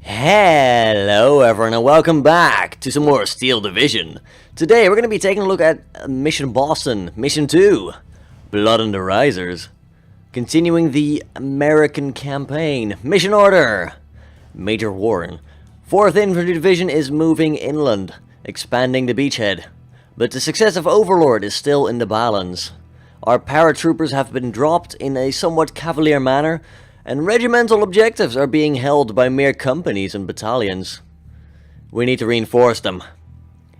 Hello everyone and welcome back to some more Steel Division. Today we're going to be taking a look at Mission Boston, Mission 2, Blood on the Risers. Continuing the American campaign, Mission Order, Major Warren. 4th Infantry Division is moving inland, expanding the beachhead. But the success of Overlord is still in the balance. Our paratroopers have been dropped in a somewhat cavalier manner, and regimental objectives are being held by mere companies and battalions. We need to reinforce them.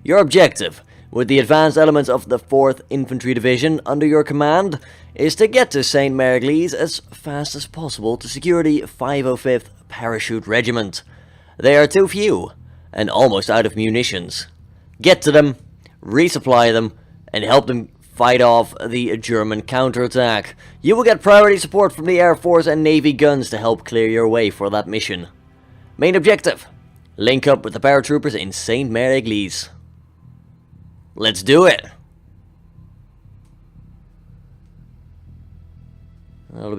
Your objective, with the advanced elements of the 4th Infantry Division under your command, is to get to St. Mary as fast as possible to secure the 505th Parachute Regiment. They are too few, and almost out of munitions. Get to them, resupply them, and help them fight off the German counterattack. You will get priority support from the Air Force and Navy guns to help clear your way for that mission. Main objective, link up with the paratroopers in St. Mary. Let's do it! We'll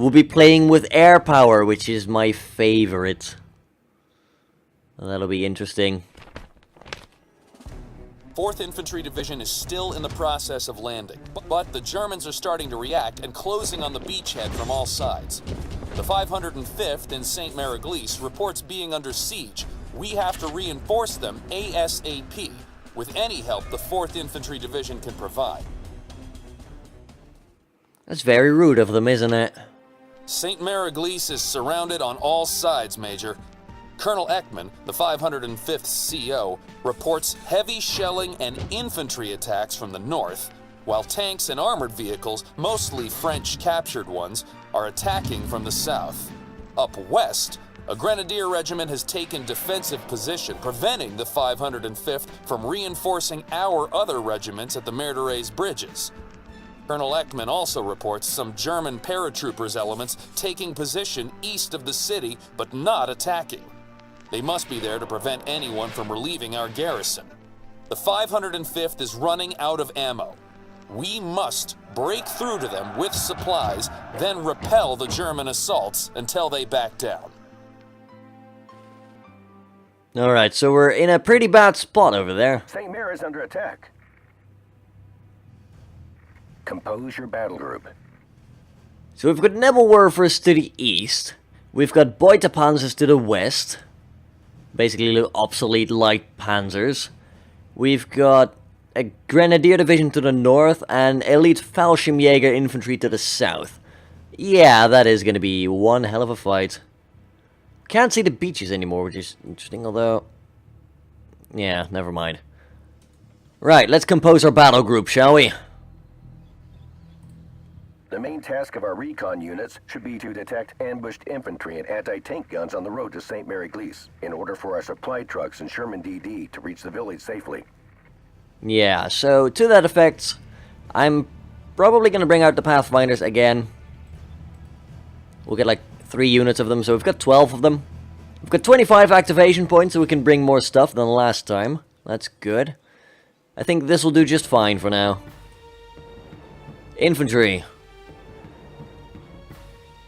be playing with air power, which is my favorite. That'll be interesting. 4th Infantry Division is still in the process of landing, but the Germans are starting to react and closing on the beachhead from all sides. The 505th in St. Mary reports being under siege. We have to reinforce them ASAP, with any help the 4th Infantry Division can provide. That's very rude of them, isn't it? St. Mary is surrounded on all sides, Major. Colonel Ekman, the 505th CO, reports heavy shelling and infantry attacks from the north, while tanks and armored vehicles, mostly French-captured ones, are attacking from the south. Up west, a grenadier regiment has taken defensive position, preventing the 505th from reinforcing our other regiments at the Merderes bridges. Colonel Ekman also reports some German paratroopers elements taking position east of the city, but not attacking. They must be there to prevent anyone from relieving our garrison. The 505th is running out of ammo. We must break through to them with supplies, then repel the German assaults until they back down. Alright, so we're in a pretty bad spot over there. St. Mary is under attack. Compose your battle group. So we've got Nebelwerfers to the east. We've got Beutepanzers to the west. Basically little obsolete light panzers. We've got a Grenadier Division to the north and elite Fallschirmjäger infantry to the south. Yeah, that is going to be one hell of a fight. Can't see the beaches anymore, which is interesting, although... yeah, never mind. Right, let's compose our battle group, shall we? The main task of our recon units should be to detect ambushed infantry and anti-tank guns on the road to St. Mary in order for our supply trucks and Sherman DD to reach the village safely. Yeah, so to that effect, I'm probably going to bring out the Pathfinders again. We'll get like 3 units of them, so we've got 12 of them. We've got 25 activation points, so we can bring more stuff than last time. That's good. I think this will do just fine for now. Infantry.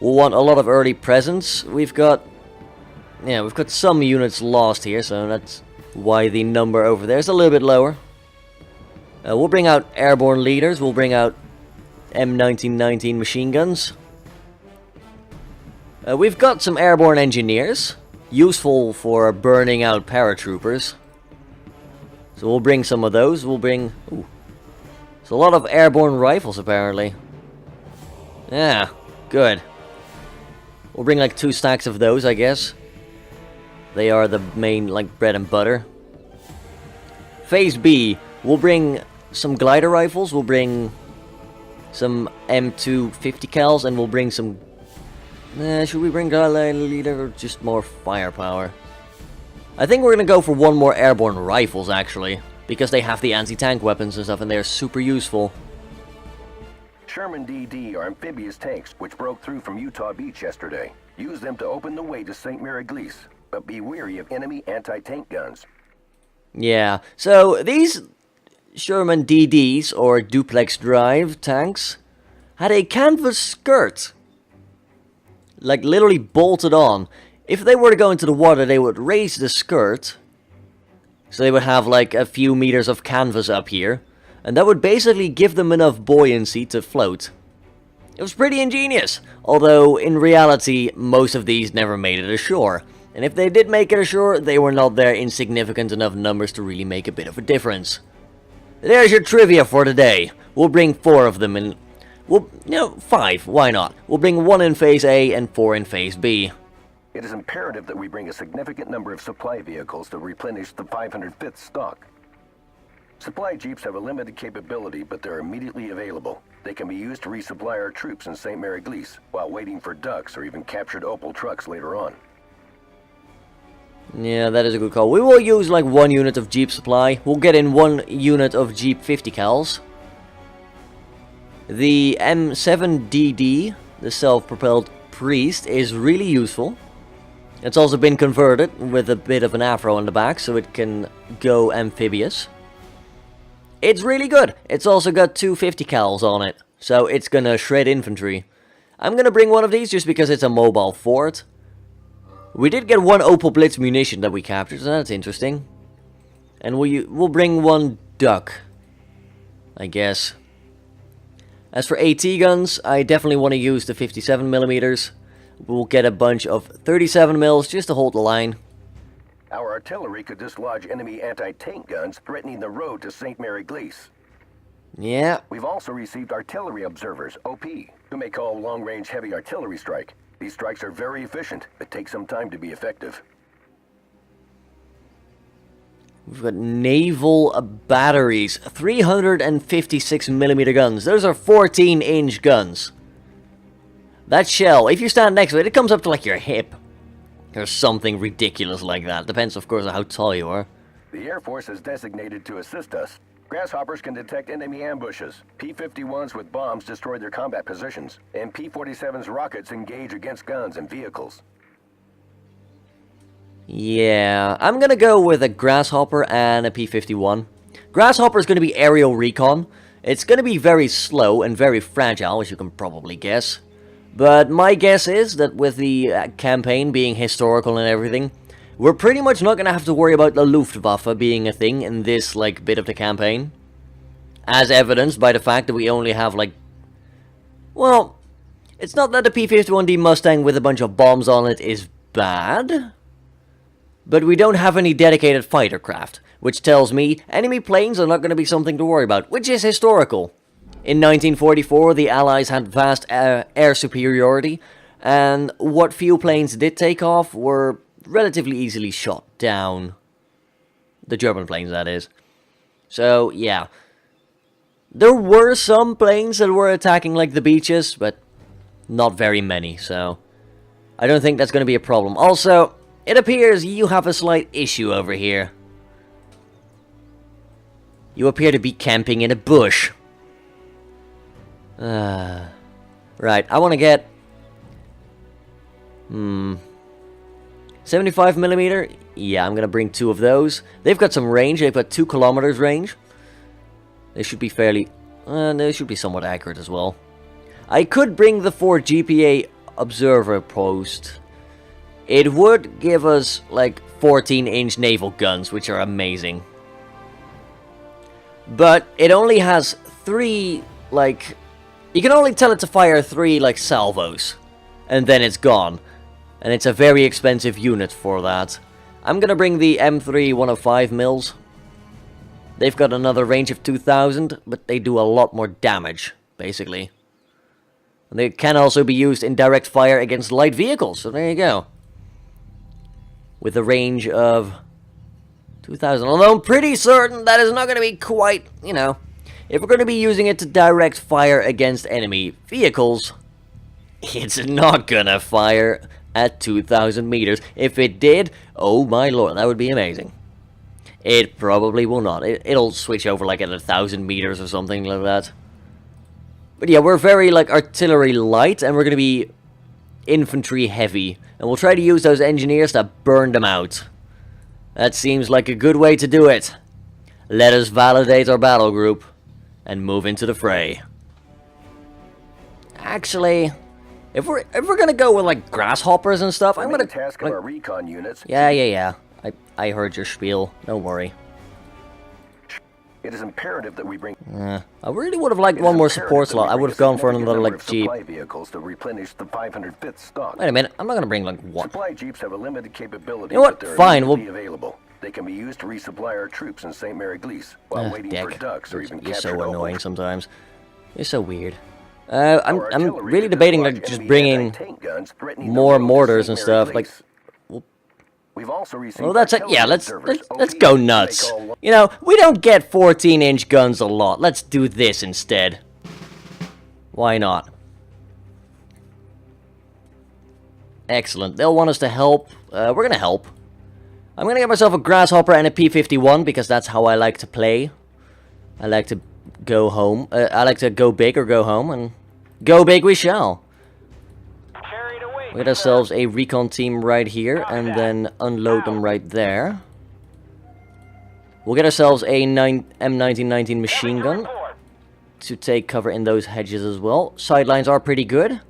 We'll want a lot of early presence. We've got some units lost here, so that's why the number over there is a little bit lower. We'll bring out airborne leaders. We'll bring out M1919 machine guns. We've got some airborne engineers, useful for burning out paratroopers. So we'll bring some of those. We'll bring... ooh. There's a lot of airborne rifles, apparently. Yeah, good. We'll bring like 2 stacks of those, I guess. They are the main, like, bread and butter. Phase B, we'll bring some glider rifles, we'll bring some M250 cals, and we'll bring some... should we bring glider leader or just more firepower? I think we're gonna go for 1 more airborne rifles, actually. Because they have the anti-tank weapons and stuff, and they're super useful. Sherman DD are amphibious tanks which broke through from Utah Beach yesterday. Use them to open the way to St. Mary, but be wary of enemy anti-tank guns. Yeah, so these Sherman DDs, or duplex drive tanks, had a canvas skirt. Like literally bolted on. If they were to go into the water, they would raise the skirt. So they would have like a few meters of canvas up here. And that would basically give them enough buoyancy to float. It was pretty ingenious. Although, in reality, most of these never made it ashore. And if they did make it ashore, they were not there in significant enough numbers to really make a bit of a difference. There's your trivia for today. We'll bring 4 of them in. Well, 5, why not? We'll bring 1 in Phase A and 4 in Phase B. It is imperative that we bring a significant number of supply vehicles to replenish the 505th stock. Supply jeeps have a limited capability, but they're immediately available. They can be used to resupply our troops in St. Mary-Glise, while waiting for ducks or even captured Opel trucks later on. Yeah, that is a good call. We will use like 1 unit of jeep supply. We'll get in 1 unit of jeep 50 cals. The M7DD, the self-propelled priest, is really useful. It's also been converted with a bit of an afro on the back, so it can go amphibious. It's really good. It's also got 2 50 cals on it, so it's gonna shred infantry. I'm gonna bring 1 of these just because it's a mobile fort. We did get 1 Opel Blitz munition that we captured, so that's interesting. And we'll bring 1 duck, I guess. As for AT guns, I definitely want to use the 57mm. We'll get a bunch of 37mm just to hold the line. Our artillery could dislodge enemy anti-tank guns threatening the road to St. Mary-Glise. Yeah. We've also received artillery observers, OP, who may call long-range heavy artillery strike. These strikes are very efficient, but take some time to be effective. We've got naval batteries, 356mm guns. Those are 14-inch guns. That shell, if you stand next to it, it comes up to like your hip. Or something ridiculous like that. Depends, of course, on how tall you are. The Air Force is designated to assist us. Grasshoppers can detect enemy ambushes. P-51s with bombs destroy their combat positions. And P-47's rockets engage against guns and vehicles. Yeah, I'm gonna go with a Grasshopper and a P-51. Grasshopper is gonna be aerial recon. It's gonna be very slow and very fragile, as you can probably guess. But my guess is that with the campaign being historical and everything, we're pretty much not gonna have to worry about the Luftwaffe being a thing in this, like, bit of the campaign. As evidenced by the fact that we only have, like... Well, it's not that the P-51D Mustang with a bunch of bombs on it is bad. But we don't have any dedicated fighter craft, which tells me enemy planes are not gonna be something to worry about, which is historical. In 1944, the Allies had vast air superiority, and what few planes did take off were relatively easily shot down. The German planes, that is. So, yeah. There were some planes that were attacking, like, the beaches, but not very many, so... I don't think that's going to be a problem. Also, it appears you have a slight issue over here. You appear to be camping in a bush. Right, I want to get... 75mm? Yeah, I'm going to bring 2 of those. They've got some range. They've got 2 kilometers range. They should be fairly... they should be somewhat accurate as well. I could bring the 4 GPA observer post. It would give us, like, 14-inch naval guns, which are amazing. But it only has 3, like... You can only tell it to fire 3, like, salvos. And then it's gone. And it's a very expensive unit for that. I'm gonna bring the M3 105 mils. They've got another range of 2,000, but they do a lot more damage, basically. And they can also be used in direct fire against light vehicles, so there you go. With a range of 2,000. Although I'm pretty certain that is not gonna be quite, you know... If we're going to be using it to direct fire against enemy vehicles, it's not going to fire at 2,000 meters. If it did, oh my lord, that would be amazing. It probably will not. It'll switch over like at 1,000 meters or something like that. But yeah, we're very like artillery light, and we're going to be infantry heavy. And we'll try to use those engineers to burn them out. That seems like a good way to do it. Let us validate our battle group and move into the fray. Actually, If we're gonna go with like grasshoppers and stuff, I'm gonna task of our recon units. Yeah. I heard your spiel. Don't worry. It is imperative that we bring. I really would have liked one more support slot. I would have gone for another like jeep. Supply vehicles to replenish the 505th stock. Wait a minute. I'm not gonna bring like one. Supply jeeps have a limited capability. You know what? But they're Fine. We'll. available. They can be used to resupply our troops in St. Mary Glees while waiting for ducks or even You're so captured annoying opals. sometimes. You're so weird. I'm really debating like just bringing more mortars and stuff. Like, we've also received well, that's it. Yeah, let's observers go nuts. You know, we don't get 14-inch guns a lot. Let's do this instead. Why not? Excellent. They'll want us to help. We're gonna help. I'm gonna get myself a grasshopper and a P-51 because that's how I like to play. I like to go home. I like to go big or go home, and go big we shall. We get ourselves a recon team right here, and then unload them right there. We'll get ourselves a M1919 machine gun to take cover in those hedges as well. Sidelines are pretty good.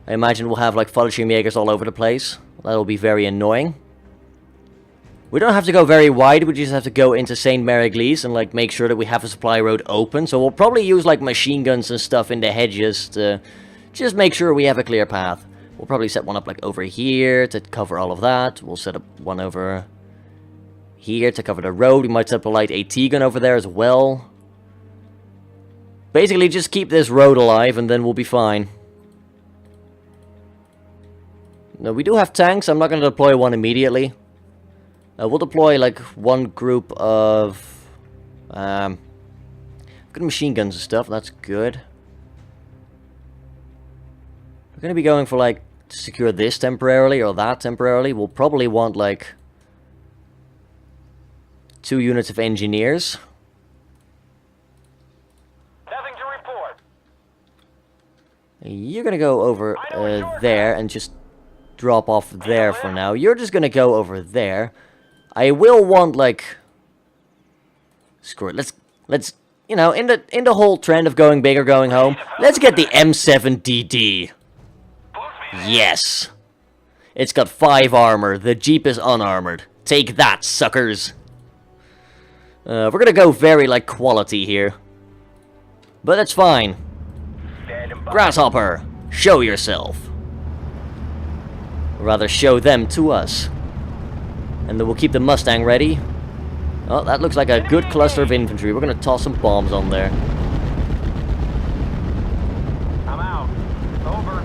I imagine we'll have like Fallschirmjägers all over the place. That'll be very annoying. We don't have to go very wide, we just have to go into St. Mary Glees and like make sure that we have a supply road open. So we'll probably use like machine guns and stuff in the hedges to just make sure we have a clear path. We'll probably set one up like over here to cover all of that. We'll set up one over here to cover the road. We might set up a light AT gun over there as well. Basically just keep this road alive and then we'll be fine. Now we do have tanks, I'm not going to deploy one immediately. We'll deploy like one group of good machine guns and stuff, that's good. We're going to be going for like to secure this temporarily or that temporarily. We'll probably want like 2 units of engineers. Nothing to report. You're going to go over there and just drop off there for now. You're just going to go over there. I will want like screw it. Let's you know, in the whole trend of going big or going home, let's get the M7DD. Yes. It's got 5 armor. The Jeep is unarmored. Take that, suckers. We're gonna go very like quality here. But that's fine. Grasshopper, show yourself. Or rather, show them to us. And then we'll keep the Mustang ready. Oh, that looks like a good cluster of infantry. We're going to toss some bombs on there. I'm out. Over.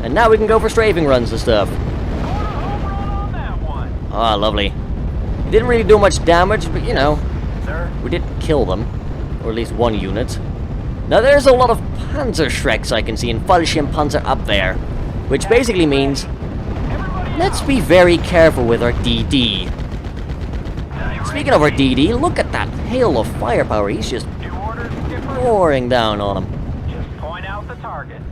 And now we can go for strafing runs and stuff. On that one. Ah, lovely. Didn't really do much damage, but you know, Sir? we did kill them. Or at least one unit. Now there's a lot of Panzerschrecks I can see in Fallschirmpanzer up there. Which basically means, let's be very careful with our DD. Speaking of our DD, look at that hail of firepower. He's just pouring down on him. Just point out the target.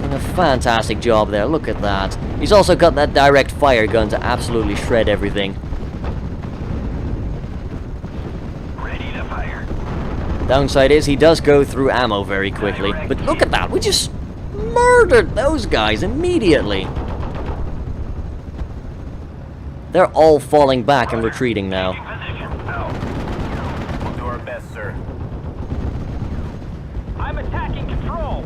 Doing a fantastic job there. Look at that. He's also got that direct fire gun to absolutely shred everything. Ready to fire. Downside is he does go through ammo very quickly. But look at that. We just murdered those guys immediately. They're all falling back and retreating now. We'll do our best, sir. I'm attacking control.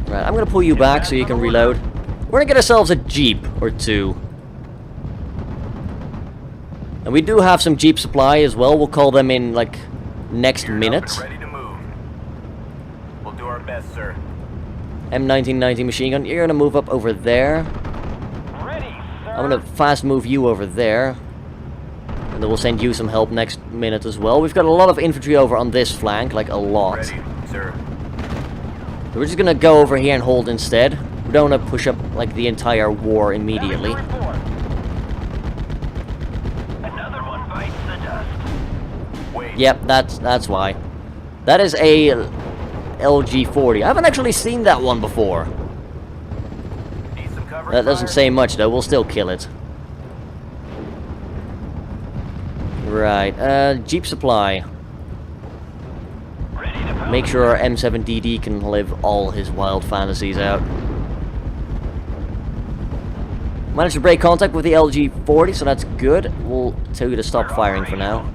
Right, I'm gonna pull you back so you can reload. We're gonna get ourselves a Jeep or 2. And we do have some Jeep supply as well. We'll call them in like next minute. Ready to move. We'll do our best, sir. M1990 machine gun. You're gonna move up over there. I'm gonna fast move you over there. And then we'll send you some help next minute as well. We've got a lot of infantry over on this flank, like a lot. Ready, sir. So we're just gonna go over here and hold instead. We don't wanna push up like the entire war immediately. Another one bites the dust. Wait. Yep, that's why. That is a LG-40. I haven't actually seen that one before. That doesn't say much though, we'll still kill it. Right, Jeep supply. Ready make sure our M7DD can live all his wild fantasies out. Managed to break contact with the LG-40, so that's good. We'll tell you to stop firing for now.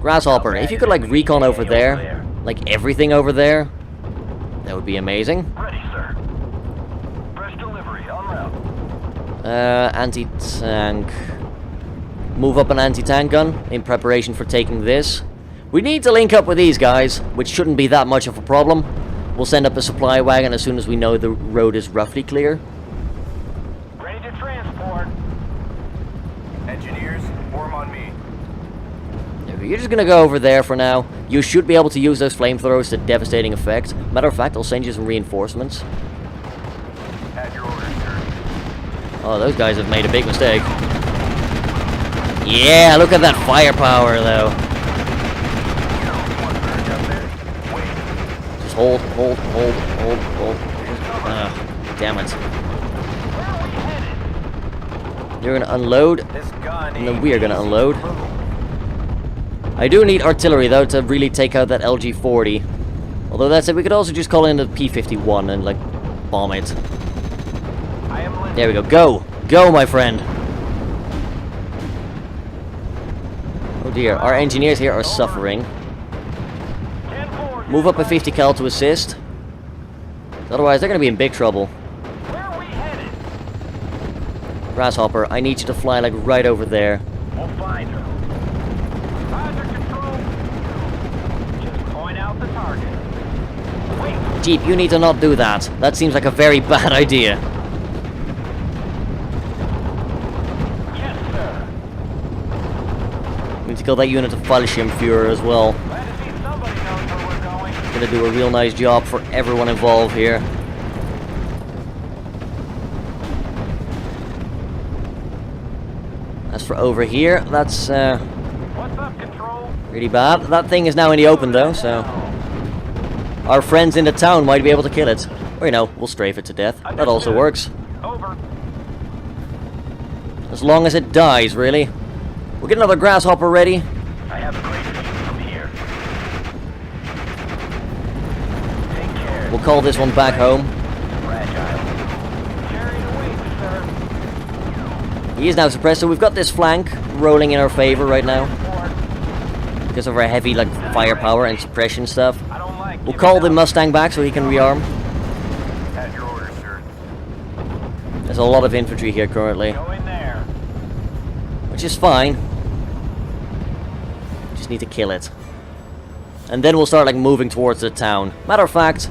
Grasshopper, if you could like recon over there, like everything over there, that would be amazing. Ready, sir. First delivery, en route. Anti-tank. Move up an anti-tank gun in preparation for taking this. We need to link up with these guys, which shouldn't be that much of a problem. We'll send up a supply wagon as soon as we know the road is roughly clear. Ready to transport. Engineers, form on me. You're just gonna go over there for now. You should be able to use those flamethrowers to devastating effect. Matter of fact, I'll send you some reinforcements. At your orders, sir. Oh, those guys have made a big mistake. Yeah, look at that firepower, though. Just hold. Damn it. You're gonna unload, and then we are gonna unload. I do need artillery, though, to really take out that LG-40. Although that said, we could also just call in the P-51 and, like, bomb it. There we go. Go! Go, my friend! Oh dear, our engineers here are suffering. Move up a 50 cal to assist. Otherwise, they're going to be in big trouble. Where are we headed? Grasshopper, I need you to fly, like, right over there. We'll find her. Roger, control. Just point out the target. Wait. Jeep, you need to not do that. That seems like a very bad idea. Yes, sir. We need to kill that unit of Fallschirmführer as well. Glad to see somebody knows where we're going. Gonna do a real nice job for everyone involved here. As for over here, that's What's up, control? really bad. That thing is now in the open though, so our friends in the town might be able to kill it. Or, you know, we'll strafe it to death. That also works. Over. As long as it dies, really. We'll get another grasshopper ready. I have a great view from here. Take care. We'll call this one back home. Fragile. Carry it away, sir. He is now suppressed, so we've got this flank rolling in our favor right now. Report. Because of our heavy, like, firepower and suppression stuff. I don't like We'll call the Mustang back so he can rearm. At your orders, sir. There's a lot of infantry here currently, Go in there. which is fine. Just need to kill it. And then we'll start, like, moving towards the town. Matter of fact,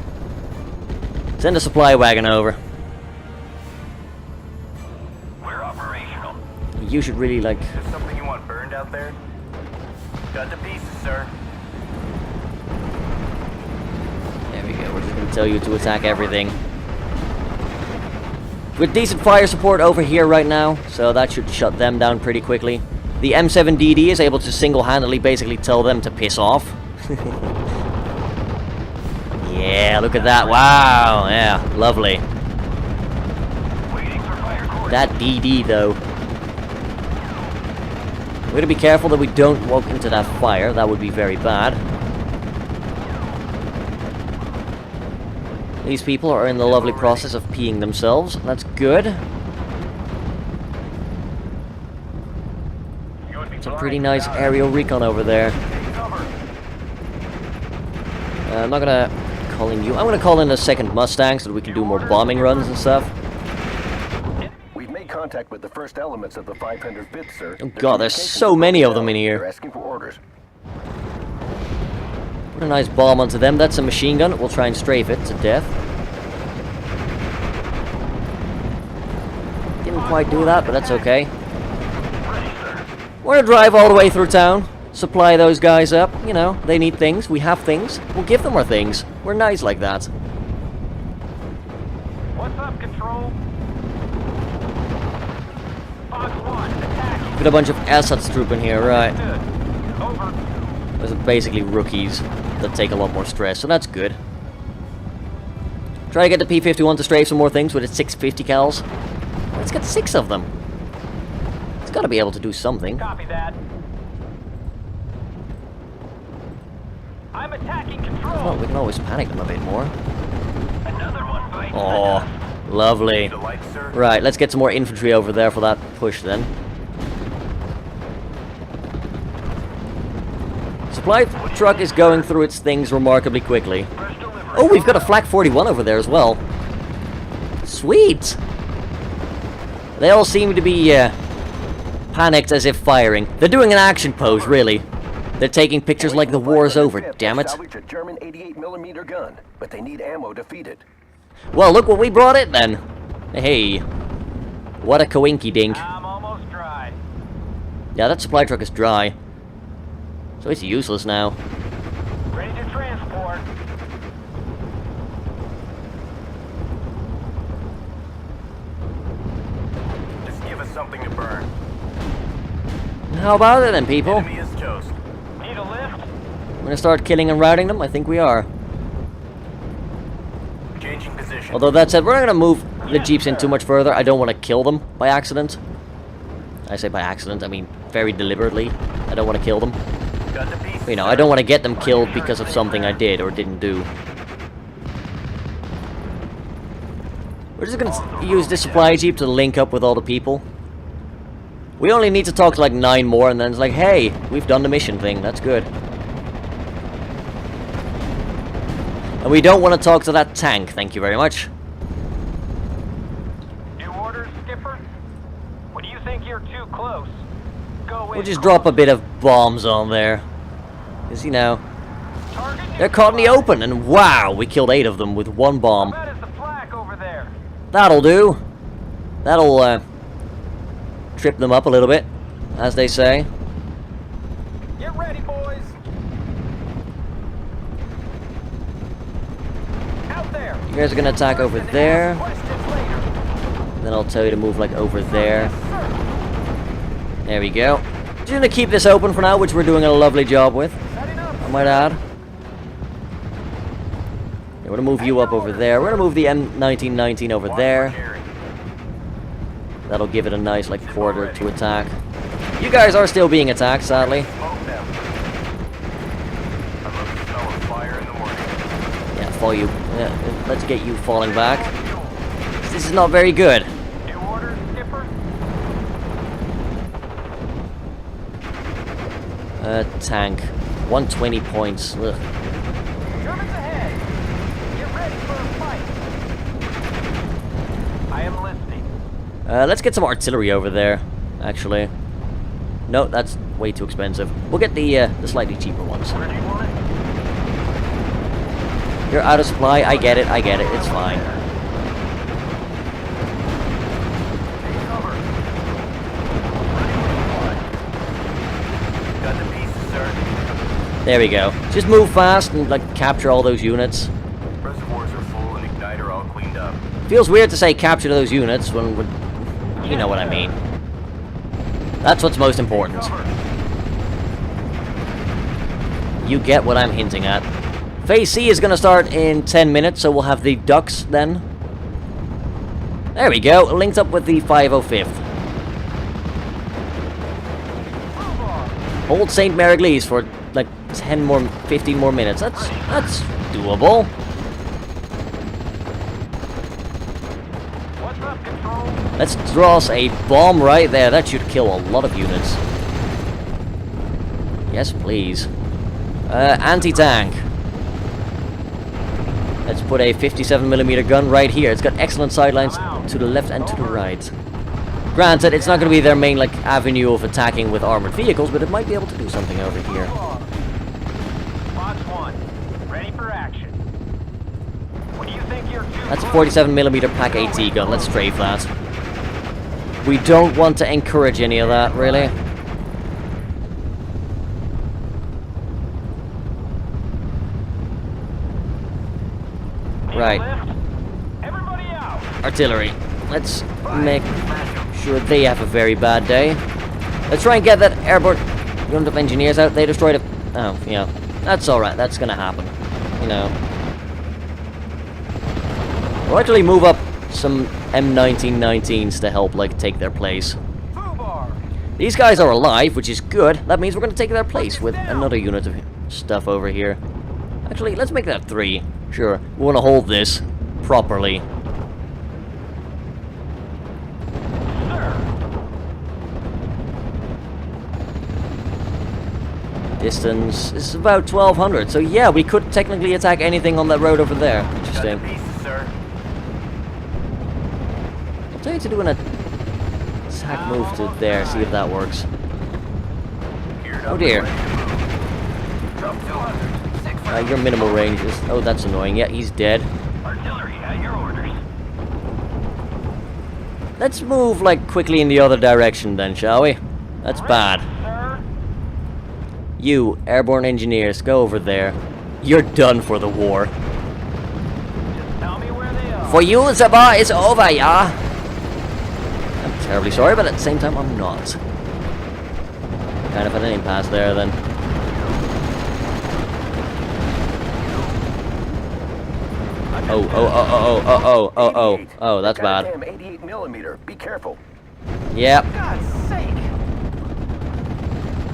send a supply wagon over. We're operational. You should really, like... Is there something you want burned out there? Got the pieces, sir. There we go, we're just gonna tell you to attack everything. With decent fire support over here right now, so that should shut them down pretty quickly. The M7DD is able to single-handedly basically tell them to piss off. Yeah, look at that. Wow, yeah, lovely. Waiting for fire core. That DD, though. We're gonna be careful that we don't walk into that fire. That would be very bad. These people are in the lovely process of peeing themselves. That's good. It's a pretty nice aerial recon over there. I'm not gonna call in you. I'm gonna call in a second Mustang so that we can do more bombing runs and stuff. We've made contact with the first elements of the 505th, sir. Oh god, there's so many of them in They're here. asking for orders. Put a nice bomb onto them. That's a machine gun. We'll try and strafe it to death. Didn't quite do that, but that's okay. We're gonna drive all the way through town. Supply those guys up. You know, they need things. We have things. We'll give them our things. We're nice like that. What's up, control? Fox 1, attack. Got a bunch of assets trooping here, right? Good. Over. Those are basically rookies that take a lot more stress, so that's good. Try to get the P-51 to strafe some more things with its 650 cals. Let's get 6 of them. It's got to be able to do something. Copy that. I'm attacking control. Well, we can always panic them a bit more. Another one bites. Oh, lovely. Right, let's get some more infantry over there for that push then. Supply truck is going through its things remarkably quickly. Oh, we've got a Flak 41 over there as well. Sweet! They all seem to be panicked as if firing. They're doing an action pose, really. They're taking pictures like the war's over, damn it. Salvage a German 88mm gun, but they need ammo to feed it. Well, look what we brought in then. Hey. What a coinky dink. I'm almost dry. Yeah, that supply truck is dry. So it's useless now. Ready to transport. Just give us something to burn. How about it then, people? Enemy is toast. Need a lift? We're gonna start killing and routing them? I think we are. Changing position. Although that said, we're not gonna move the jeeps in too much further. I don't want to kill them by accident. I say by accident, I mean very deliberately. I don't want to kill them. Got the piece. You know, I don't want to get them killed because of something I did or didn't do. We're just gonna use this supply jeep to link up with all the people. We only need to talk to like 9 more and then it's like, hey, we've done the mission thing, that's good. And we don't want to talk to that tank, thank you very much. New orders, Skipper? When you think you're too close, go in. We'll just drop a bit of bombs on there. Because, you know, Target they're caught in the open and wow, we killed 8 of them with 1 bomb. How bad is the flak over there? That'll do. That'll, trip them up a little bit, as they say. Get ready, boys. Out there. You guys are gonna attack over there. Questions later. Then I'll tell you to move like over there. There we go. Just gonna keep this open for now, which we're doing a lovely job with, Setting up. I might add. Yeah, we're gonna move you up over there. We're gonna move the M1919 over there. That'll give it a nice like quarter to attack. You guys are still being attacked, sadly. Smoke them. I love the smell of fire in the morning. Yeah, fall you. Yeah, let's get you falling back. This is not very good. New orders, Skipper? Tank. 120 points. Ugh. Germans ahead. Get ready for a fight. I am listening. Let's get some artillery over there, actually. No, that's way too expensive. We'll get the slightly cheaper ones. Where do you want it? You're out of supply, I get it, it's fine. Take cover. Got the pieces, sir. There we go. Just move fast and like capture all those units. Reservoirs are full and igniter all cleaned up. Feels weird to say capture those units when we're... You know what I mean. That's what's most important. You get what I'm hinting at. Phase C is going to start in 10 minutes, so we'll have the ducks then. There we go, linked up with the 505th. Hold St. Mariglees for like 10 more, 15 more minutes. That's doable. What's up, control? Let's draw us a bomb right there. That should kill a lot of units. Yes, please. Anti-tank. Let's put a 57mm gun right here. It's got excellent sidelines to the left and to the right. Granted, it's not going to be their main like avenue of attacking with armored vehicles, but it might be able to do something over here. Box 1. Ready for action. When you think you're too That's a close, 47mm Pack AT gun. Let's strafe that. We don't want to encourage any of that, really. Right. everybody out. Artillery. Let's make sure they have a very bad day. Let's try and get that airborne unit of engineers out. They destroyed a... Oh, yeah. That's alright. That's gonna happen. You know. We'll actually move up some M1919s to help, like, take their place. Fubar. These guys are alive, which is good. That means we're gonna take their place with another unit of stuff over here. Actually, let's make that 3. Sure, we want to hold this properly. Distance is about 1200, so yeah, we could technically attack anything on that road over there. Got the Interesting. pieces, sir. I'll tell you to do an attack move to there, see if that works. Geared Oh up dear. and ready to move. Drop 200. 6 rounds. Your minimal range is... Oh, that's annoying. Yeah, he's dead. Artillery at your orders. Let's move, like, quickly in the other direction then, shall we? That's bad. Sir, You, airborne engineers, go over there. You're done for the war. just tell me where they are. For you, the war is over, yeah? I'm terribly sorry, but at the same time, I'm not. Kind of at an impasse there, then. Oh, that's Got a bad. damn 88 millimeter. Be careful. Yep, God's sake!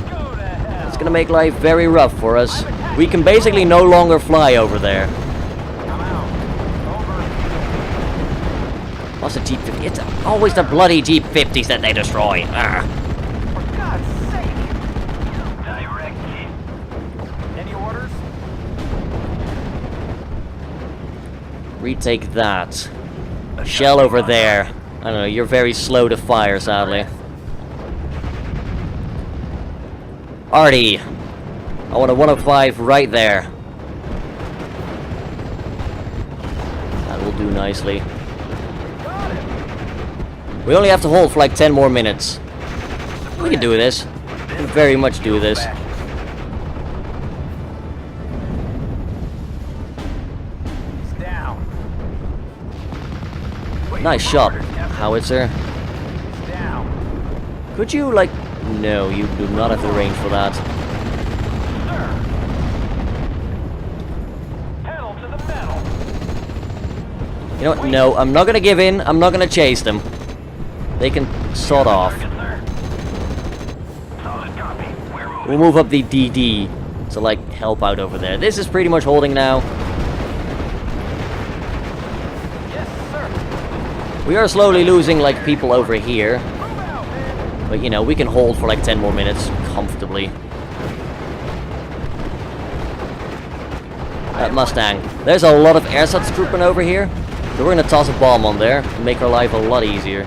Go to hell! it's gonna make life very rough for us. We can basically no longer fly over there. I'm out. Over. What's a Jeep 50? It's always the bloody Jeep 50s that they destroy. Ah. For God's sake! Direct hit. Any orders? Retake that. Shell over there. I don't know, you're very slow to fire, sadly. Artie! I want a 105 right there. That will do nicely. We only have to hold for like 10 more minutes. We can do this. We can very much do this. He's down. Nice shot, howitzer. He's down. Could you, like... No, you do not have the range for that. Sir! Pedal to the metal. You know what? No, I'm not gonna give in. I'm not gonna chase them. They can sod off. Target, sir. Solid copy. We're moving. We'll move up the DD to, like, help out over there. This is pretty much holding now. Yes, sir. We are slowly losing, like, people over here. Move out, man. But, you know, we can hold for, like, 10 more minutes comfortably. That Mustang. There's a lot of airsats trooping over here. So we're gonna toss a bomb on there and make our life a lot easier.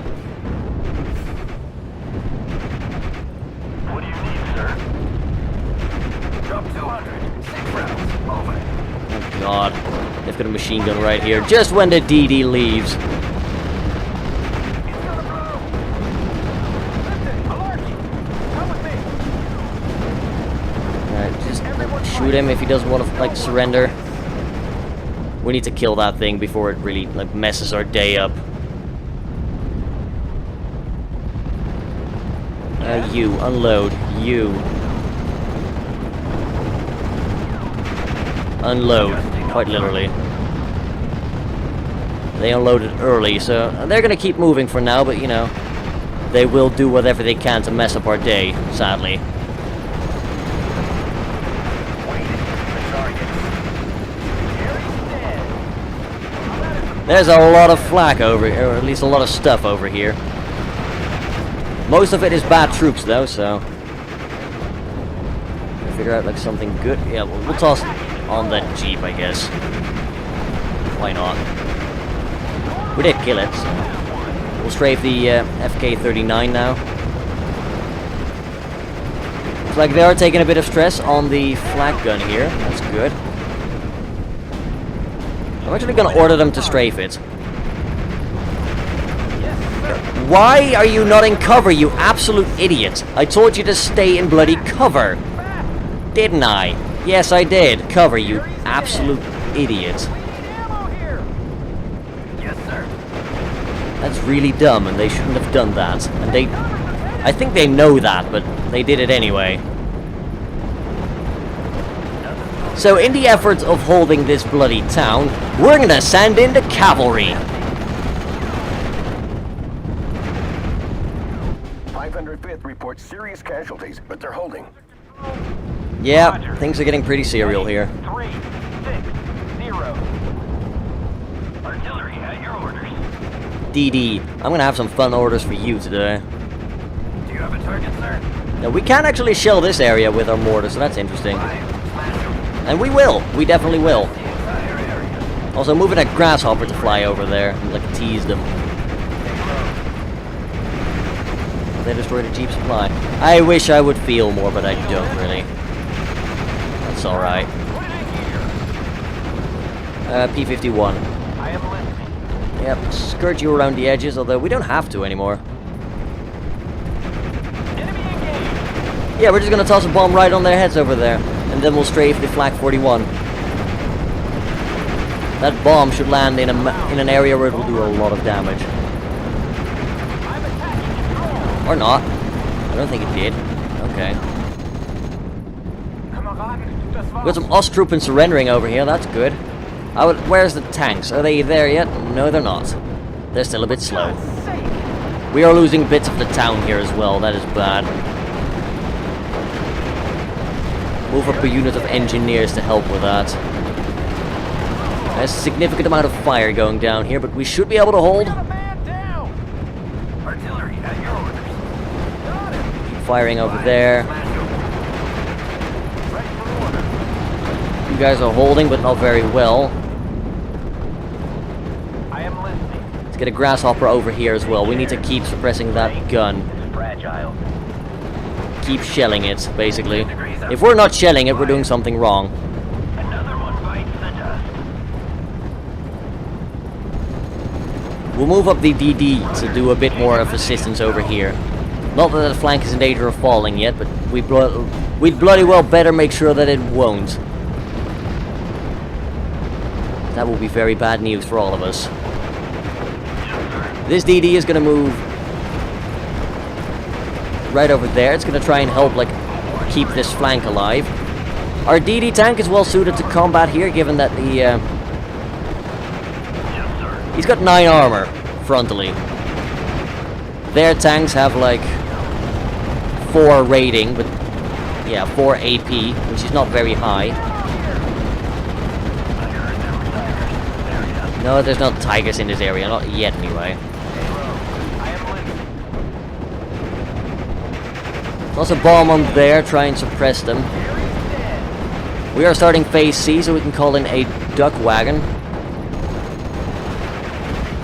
What do you need, sir? Drop 200. 6 rounds. Over. Oh god. They've got a machine gun right here. Just when the DD leaves. It's gonna blow. Listen, Alarky. Come with me. Alright, just shoot him if he doesn't want to, like, surrender. We need to kill that thing before it really, like, messes our day up. You, unload. You. Unload, quite literally. They unloaded early, so they're gonna keep moving for now, but, you know, they will do whatever they can to mess up our day, sadly. There's a lot of flak over here, or at least a lot of stuff over here. Most of it is bad troops, though, so... Figure out, like, something good. Yeah, we'll toss on that Jeep, I guess. Why not? We did kill it, so... We'll strafe the FK-39 now. Looks like they are taking a bit of stress on the flak gun here. That's good. I'm actually gonna order them to strafe it. Why are you not in cover, you absolute idiot? I told you to stay in bloody cover. Didn't I? Yes, I did. Cover, you absolute idiot. Yes, sir. That's really dumb, and they shouldn't have done that. And they... I think they know that, but they did it anyway. So, in the efforts of holding this bloody town, we're gonna send in the cavalry. 505th reports serious casualties, but they're holding. Yeah, things are getting pretty serial here. 3. DD, I'm gonna have some fun orders for you today. Do you have a target, sir? Now, we can actually shell this area with our mortar, so that's interesting. Smash him. And we will. We definitely will. The entire area. Also, moving a grasshopper to fly over there, like tease them. They destroyed a Jeep supply. I wish I would feel more, but I don't really. That's alright. P-51. I am listening. Yep, skirt you around the edges, although we don't have to anymore. Enemy engaged. Yeah, we're just gonna toss a bomb right on their heads over there, and then we'll strafe the Flak 41. That bomb should land in an area where it will do a lot of damage. I'm attacking control. Or not. I don't think it did. Okay. Kameraden, das We got war's. some Osttruppen surrendering over here, that's good. Where's the tanks? Are they there yet? No, they're not. They're still a bit slow. God's sake. We are losing bits of the town here as well, that is bad. Move up a unit of engineers to help with that. There's a significant amount of fire going down here, but we should be able to hold. Got a man down. Artillery at your orders. Got him. Firing over there. Smash him. Ready for order. You guys are holding, but not very well. I am listening. Let's get a grasshopper over here as well. We need to keep suppressing that gun. It's fragile. Keep shelling it, basically. If we're not shelling it, we're doing something wrong. Another one bites the dust. We'll move up the DD to do a bit more of assistance over here. Not that the flank is in danger of falling yet, but we'd bloody well better make sure that it won't. That will be very bad news for all of us. This DD is going to move right over there. It's going to try and help, like, keep this flank alive. Our DD tank is well suited to combat here, given that the he's got 9 armor frontally. Their tanks have like 4 rating, but yeah, 4 AP, which is not very high. No, there's no tigers in this area, not yet anyway. I am listening. Toss a bomb on there, try and suppress them. We are starting phase C, so we can call in a duck wagon.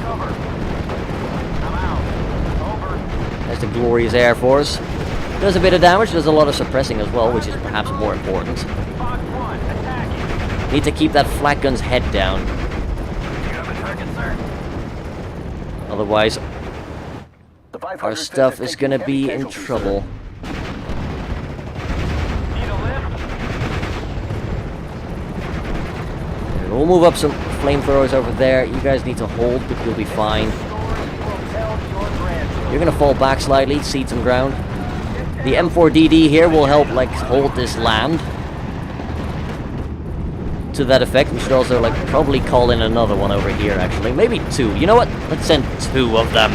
Cover. I'm out. Over. There's the glorious Air Force. Does a bit of damage, does a lot of suppressing as well, which is perhaps more important. Fox 1, attacking. Need to keep that flak gun's head down. Do you have a target, sir? Otherwise, The 500 our stuff is is gonna taking be heavy in casualties, trouble. Need a lift? We'll move up some flamethrowers over there. You guys need to hold, but you'll be fine. Stories will tell your grandchildren. You're gonna fall back slightly, cede some ground. The M4DD here will help, like, hold this land. To that effect, we should also, like, probably call in another one over here, actually. Maybe 2. You know what? Let's send 2 of them.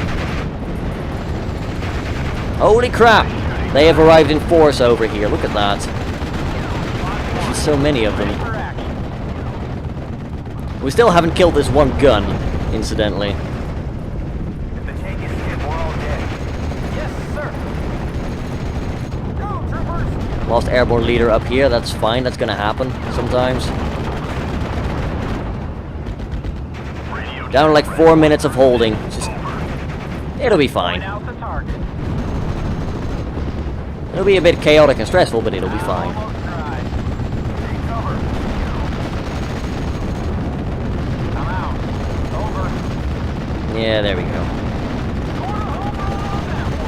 Holy crap! They have arrived in force over here. Look at that. There's so many of them. For action. We still haven't killed this one gun, incidentally. If the tank is hit, we're all dead. Yes, sir. Go, troopers. Lost airborne leader up here. That's fine. That's gonna happen sometimes. Down to like 4 minutes of holding. Just, it'll be fine. Point out the target. It'll be a bit chaotic and stressful, but it'll be fine. Almost tried. Take cover. I'm out. Over. Yeah, there we go.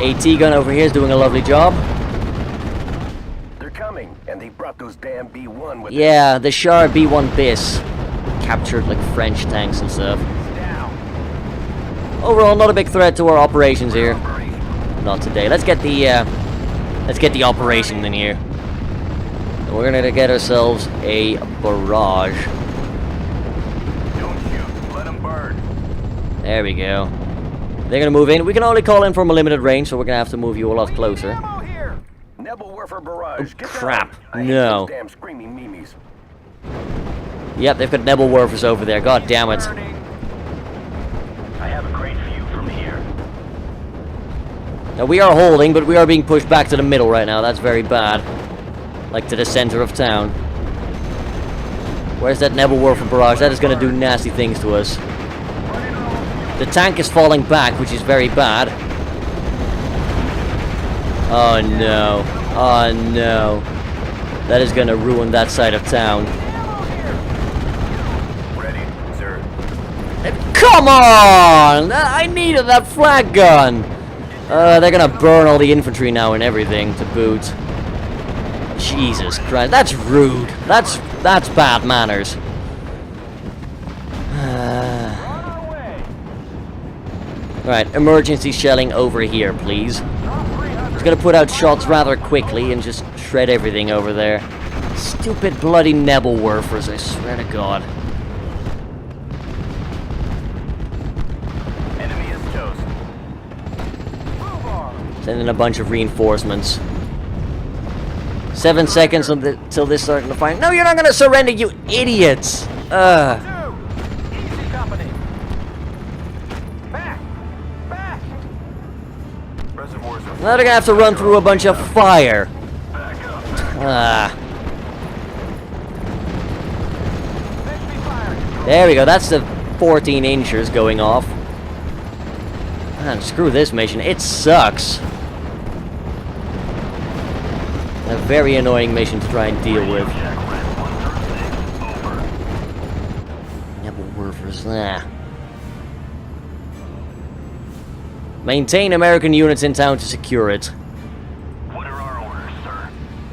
AT gun over here is doing a lovely job. They're coming, and they brought those damn B-1 with Yeah, the Char B1 Bis captured like French tanks and stuff. Down. Overall, not a big threat to our operations here. Not today. Let's get the operation in here. And we're gonna get ourselves a barrage. Don't shoot. Let them burn. There we go. They're gonna move in. We can only call in from a limited range, so we're gonna have to move you a lot closer. Ammo here. Nebelwerfer barrage. Get crap. down. I hate No. those damn screaming memes. Yep, they've got Nebelwerfers over there. God damn it. Burning. I have a great view for Now, we are holding, but we are being pushed back to the middle right now. That's very bad. Like, to the center of town. Where's that Nebelwerfer barrage? That is going to do nasty things to us. The tank is falling back, which is very bad. Oh, no. Oh, no. That is going to ruin that side of town. Ready, sir. Come on! I needed that flag gun! They're gonna burn all the infantry now and everything to boot. Jesus Christ, that's rude. That's bad manners. Right, emergency shelling over here, please. Just gonna put out shots rather quickly and just shred everything over there. Stupid bloody Nebelwerfers, I swear to God. Enemy is toast. Send in a bunch of reinforcements. 7 seconds until this starting to fire. No, you're not gonna surrender, you idiots! Easy company. Back. Back. Reservoirs are Now they're gonna have to run through a bunch of fire. back up. Ah. Let's be firing. There we go, that's the 14 inchers going off. Man, screw this mission, it sucks. A very annoying mission to try and deal with. Nebelwerfers, nah. Maintain American units in town to secure it. What are our orders, sir?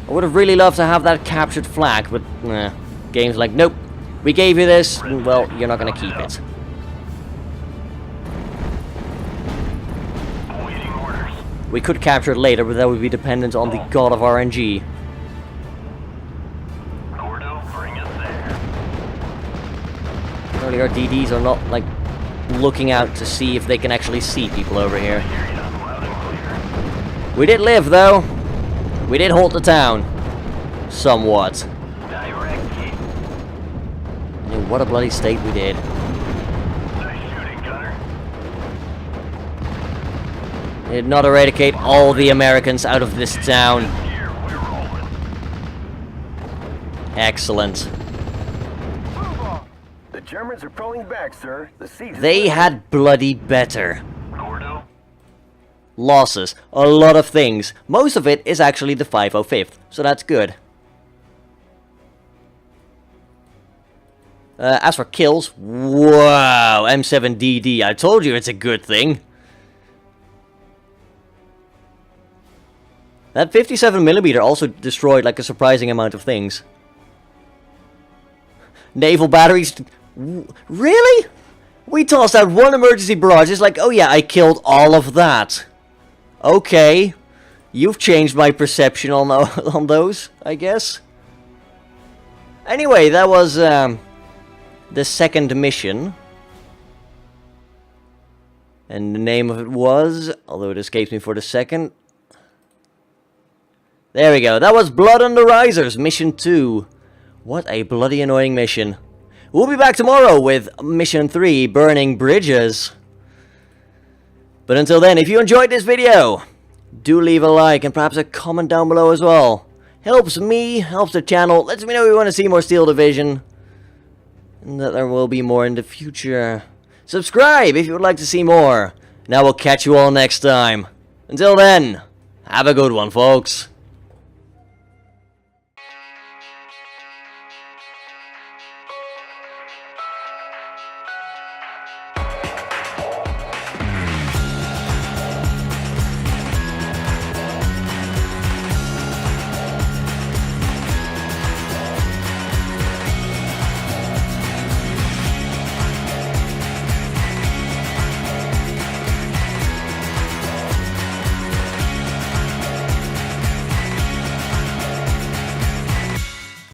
I would have really loved to have that captured flag, but nah. Game's like, nope. We gave you this, well, you're not gonna keep it. Awaiting orders. We could capture it later, but that would be dependent on the god of RNG. Gordo, bring us there. Only our DDs are not, like, looking out to see if they can actually see people over here. Hear you loud and clear. We did live, though. We did hold the town. Somewhat. Direct hit. And what a bloody state we did. Nice shooting, gunner. We did not eradicate all the Americans out of this town. Here, we're rolling. Excellent. The Germans are pulling back, sir. The siege is They lifted. had bloody better. Gordo, Losses. A lot of things. Most of it is actually the 505th, so that's good. As for kills, wow, M7DD, I told you it's a good thing. That 57mm also destroyed like a surprising amount of things. Naval batteries, really? We tossed out one emergency barrage, it's like, oh yeah, I killed all of that. Okay, you've changed my perception on, on those, I guess. Anyway, that was, the second mission. And the name of it was, although it escapes me for the second. There we go, that was Blood on the Risers, Mission 2. What a bloody annoying mission. We'll be back tomorrow with Mission 3, Burning Bridges. But until then, if you enjoyed this video, do leave a like and perhaps a comment down below as well. Helps me, helps the channel, lets me know you want to see more Steel Division. And that there will be more in the future. Subscribe if you would like to see more. Now we'll catch you all next time. Until then, have a good one, folks.